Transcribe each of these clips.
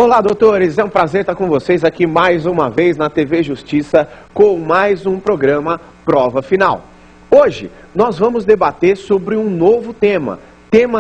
Olá, doutores, é um prazer estar com vocês aqui mais uma vez na TV Justiça com mais um programa Prova Final. Hoje nós vamos debater sobre um novo tema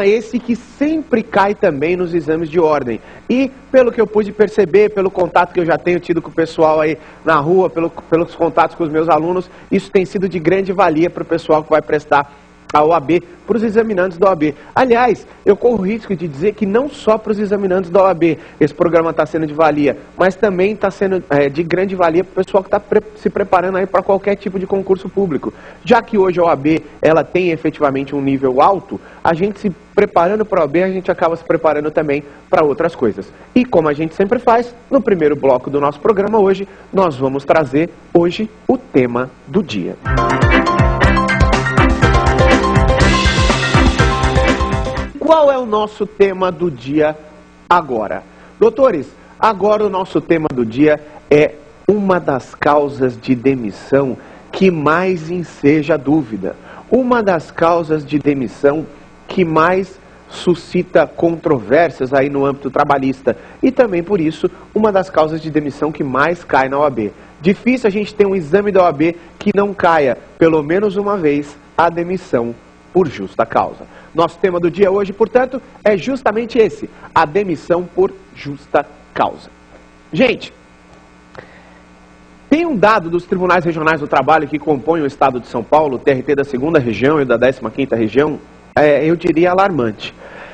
esse que sempre cai também nos exames de ordem. E pelo que eu pude perceber, pelo contato que eu já tenho tido com o pessoal aí na rua, pelos contatos com os meus alunos, isso tem sido de grande valia para o pessoal que vai prestar a OAB, para os examinantes da OAB. Aliás, eu corro o risco de dizer que não só para os examinantes da OAB esse programa está sendo de valia, mas também está sendo de grande valia para o pessoal que está se preparando aí para qualquer tipo de concurso público. Já que hoje a OAB ela tem efetivamente um nível alto, a gente se preparando para a OAB, a gente acaba se preparando também para outras coisas. E como a gente sempre faz, no primeiro bloco do nosso programa hoje, nós vamos trazer hoje o tema do dia. Qual é o nosso tema do dia agora? Doutores, agora o nosso tema do dia é uma das causas de demissão que mais enseja dúvida. Uma das causas de demissão que mais suscita controvérsias aí no âmbito trabalhista. E também, por isso, uma das causas de demissão que mais cai na OAB. Difícil a gente ter um exame da OAB que não caia, pelo menos uma vez, a demissão por justa causa. Nosso tema do dia hoje, portanto, é justamente esse, a demissão por justa causa. Gente, tem um dado dos Tribunais Regionais do Trabalho que compõem o Estado de São Paulo, o TRT da 2ª região e da 15ª região, eu diria alarmante.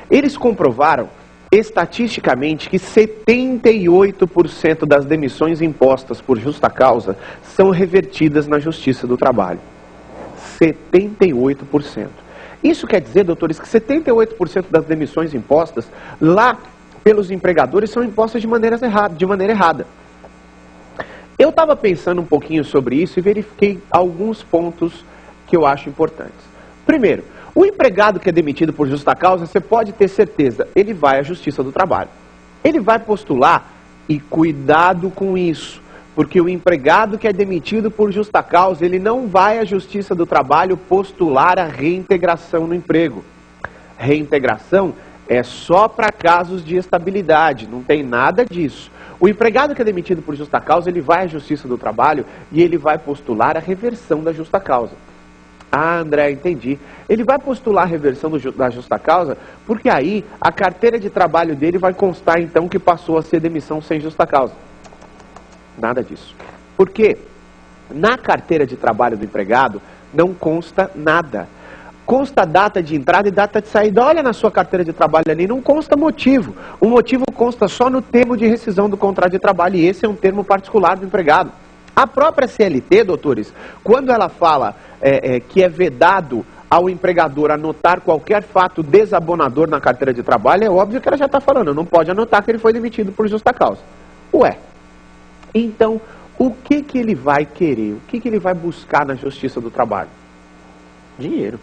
Eles comprovaram, estatisticamente, que 78% das demissões impostas por justa causa são revertidas na Justiça do Trabalho. 78%. Isso quer dizer, doutores, que 78% das demissões impostas lá pelos empregadores são impostas de maneira errada. Eu estava pensando um pouquinho sobre isso e verifiquei alguns pontos que eu acho importantes. Primeiro, o empregado que é demitido por justa causa, você pode ter certeza, ele vai à Justiça do Trabalho. Ele vai postular e cuidado com isso. Porque o empregado que é demitido por justa causa, ele não vai à Justiça do Trabalho postular a reintegração no emprego. Reintegração é só para casos de estabilidade, não tem nada disso. O empregado que é demitido por justa causa, ele vai à Justiça do Trabalho e ele vai postular a reversão da justa causa. Ah, André, entendi. Ele vai postular a reversão da justa causa porque aí a carteira de trabalho dele vai constar então que passou a ser demissão sem justa causa. Nada disso. Porque na carteira de trabalho do empregado não consta nada. Consta data de entrada e data de saída. Olha na sua carteira de trabalho ali, não consta motivo. O motivo consta só no termo de rescisão do contrato de trabalho e esse é um termo particular do empregado. A própria CLT, doutores, quando ela fala que é vedado ao empregador anotar qualquer fato desabonador na carteira de trabalho, é óbvio que ela já está falando, não pode anotar que ele foi demitido por justa causa. Ué. Então, o que ele vai querer? O que ele vai buscar na Justiça do Trabalho? Dinheiro.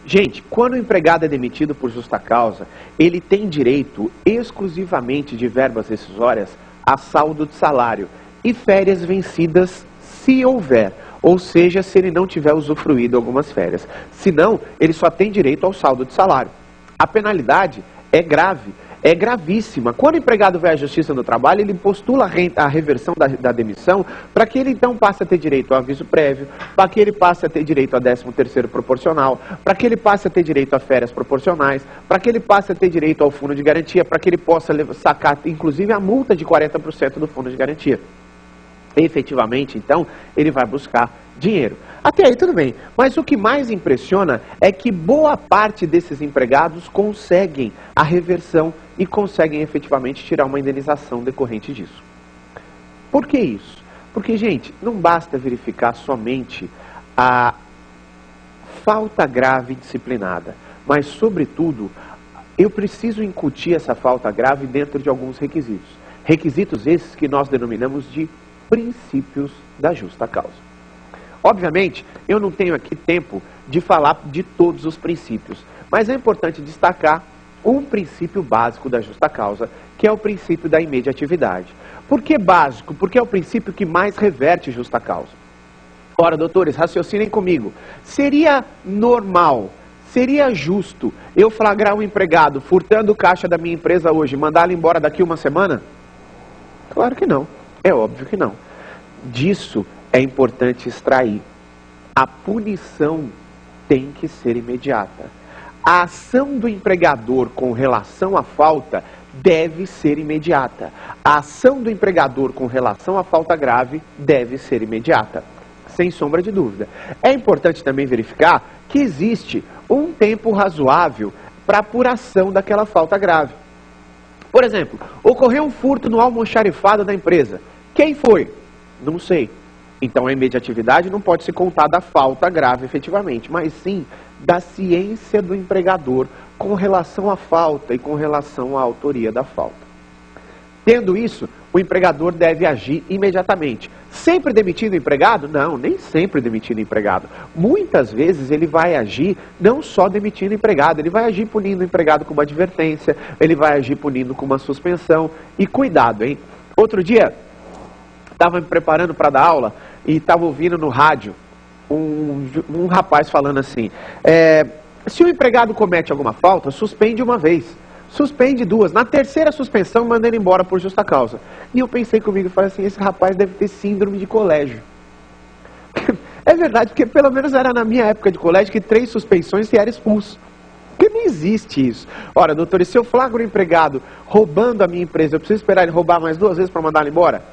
Gente, quando o empregado é demitido por justa causa, ele tem direito exclusivamente de verbas rescisórias a saldo de salário e férias vencidas se houver, ou seja, se ele não tiver usufruído algumas férias. Senão, ele só tem direito ao saldo de salário. A penalidade é grave. É gravíssima. Quando o empregado vai à Justiça do Trabalho, ele postula a reversão da demissão para que ele então passe a ter direito ao aviso prévio, para que ele passe a ter direito a 13º proporcional, para que ele passe a ter direito a férias proporcionais, para que ele passe a ter direito ao fundo de garantia, para que ele possa sacar inclusive a multa de 40% do fundo de garantia. Efetivamente, então, ele vai buscar dinheiro. Até aí tudo bem, mas o que mais impressiona é que boa parte desses empregados conseguem a reversão e conseguem efetivamente tirar uma indenização decorrente disso. Por que isso? Porque, gente, não basta verificar somente a falta grave disciplinada, mas, sobretudo, eu preciso incutir essa falta grave dentro de alguns requisitos. Requisitos esses que nós denominamos de princípios da justa causa. Obviamente, eu não tenho aqui tempo de falar de todos os princípios, mas é importante destacar um princípio básico da justa causa, que é o princípio da imediatividade. Por que básico? Porque é o princípio que mais reverte justa causa. Ora, doutores, raciocinem comigo. Seria normal, seria justo eu flagrar um empregado furtando o caixa da minha empresa hoje e mandá-lo embora daqui uma semana? Claro que não. É óbvio que não. Disso é importante extrair. A punição tem que ser imediata. A ação do empregador com relação à falta deve ser imediata. A ação do empregador com relação à falta grave deve ser imediata, sem sombra de dúvida. É importante também verificar que existe um tempo razoável para apuração daquela falta grave. Por exemplo, ocorreu um furto no almoxarifado da empresa. Quem foi? Não sei. Então a imediatividade não pode se contar da falta grave efetivamente, mas sim da ciência do empregador com relação à falta e com relação à autoria da falta. Tendo isso, o empregador deve agir imediatamente. Sempre demitindo o empregado? Não, nem sempre demitindo o empregado. Muitas vezes ele vai agir não só demitindo o empregado, ele vai agir punindo o empregado com uma advertência, ele vai agir punindo com uma suspensão. E cuidado, hein? Outro dia, estava me preparando para dar aula e estava ouvindo no rádio um rapaz falando assim, se o empregado comete alguma falta, suspende uma vez, suspende duas, na terceira suspensão manda ele embora por justa causa. E eu pensei comigo e falei assim, esse rapaz deve ter síndrome de colégio. É verdade, porque pelo menos era na minha época de colégio que 3 suspensões e era expulso. Porque não existe isso. Ora, doutor, e se eu flagro o empregado roubando a minha empresa, eu preciso esperar ele roubar mais 2 vezes para mandar ele embora?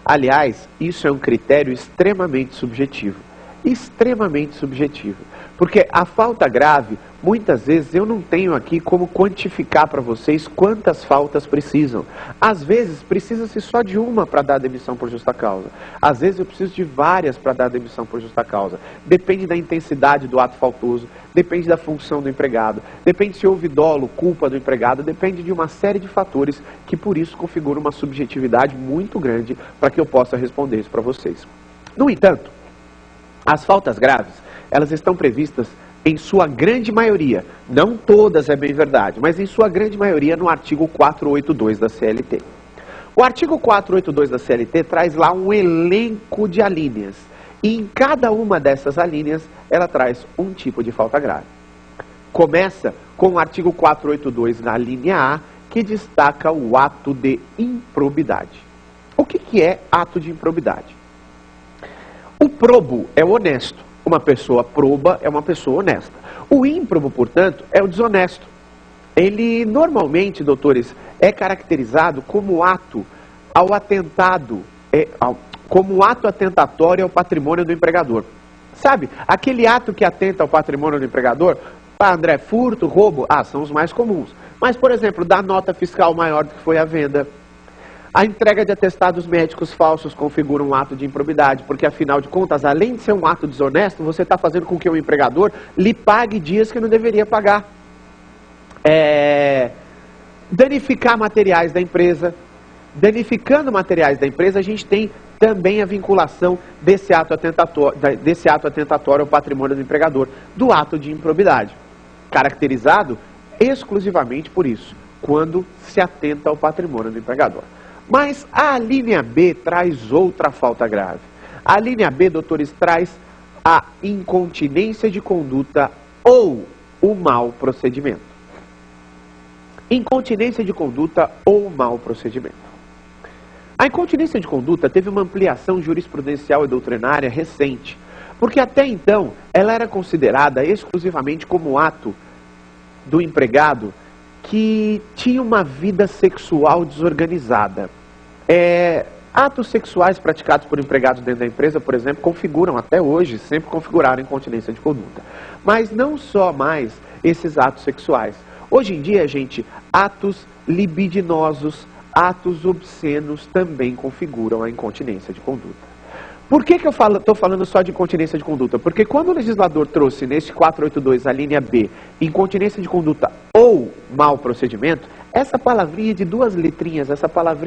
Aliás, isso é um critério extremamente subjetivo. Extremamente subjetivo. Porque a falta grave, muitas vezes eu não tenho aqui como quantificar para vocês quantas faltas precisam. Às vezes precisa-se só de uma para dar demissão por justa causa. Às vezes eu preciso de várias para dar demissão por justa causa. Depende da intensidade do ato faltoso, depende da função do empregado, depende se houve dolo, culpa do empregado, depende de uma série de fatores que por isso configura uma subjetividade muito grande para que eu possa responder isso para vocês. No entanto, as faltas graves, elas estão previstas em sua grande maioria, não todas é bem verdade, mas em sua grande maioria no artigo 482 da CLT. O artigo 482 da CLT traz lá um elenco de alíneas, e em cada uma dessas alíneas ela traz um tipo de falta grave. Começa com o artigo 482 na linha A, que destaca o ato de improbidade. O que é ato de improbidade? O probo é o honesto. Uma pessoa proba é uma pessoa honesta. O ímprobo, portanto, é o desonesto. Ele normalmente, doutores, é caracterizado como ato ao atentado, como ato atentatório ao patrimônio do empregador. Sabe, aquele ato que atenta ao patrimônio do empregador, André, furto, roubo, são os mais comuns. Mas, por exemplo, dar nota fiscal maior do que foi a venda. A entrega de atestados médicos falsos configura um ato de improbidade, porque afinal de contas, além de ser um ato desonesto, você está fazendo com que o empregador lhe pague dias que não deveria pagar. Danificar materiais da empresa. Danificando materiais da empresa, a gente tem também a vinculação desse ato atentatório ao patrimônio do empregador, do ato de improbidade, caracterizado exclusivamente por isso, quando se atenta ao patrimônio do empregador. Mas a linha B traz outra falta grave. A linha B, doutores, traz a incontinência de conduta ou o mau procedimento. Incontinência de conduta ou mau procedimento. A incontinência de conduta teve uma ampliação jurisprudencial e doutrinária recente, porque até então ela era considerada exclusivamente como ato do empregado que tinha uma vida sexual desorganizada. Atos sexuais praticados por empregados dentro da empresa, por exemplo, configuram até hoje, sempre configuraram incontinência de conduta. Mas não só mais esses atos sexuais. Hoje em dia, gente, atos libidinosos, atos obscenos também configuram a incontinência de conduta. Por que eu estou falando só de incontinência de conduta? Porque quando o legislador trouxe nesse 482 a linha B, incontinência de conduta ou mau procedimento, essa palavrinha de 2 letrinhas, essa palavrinha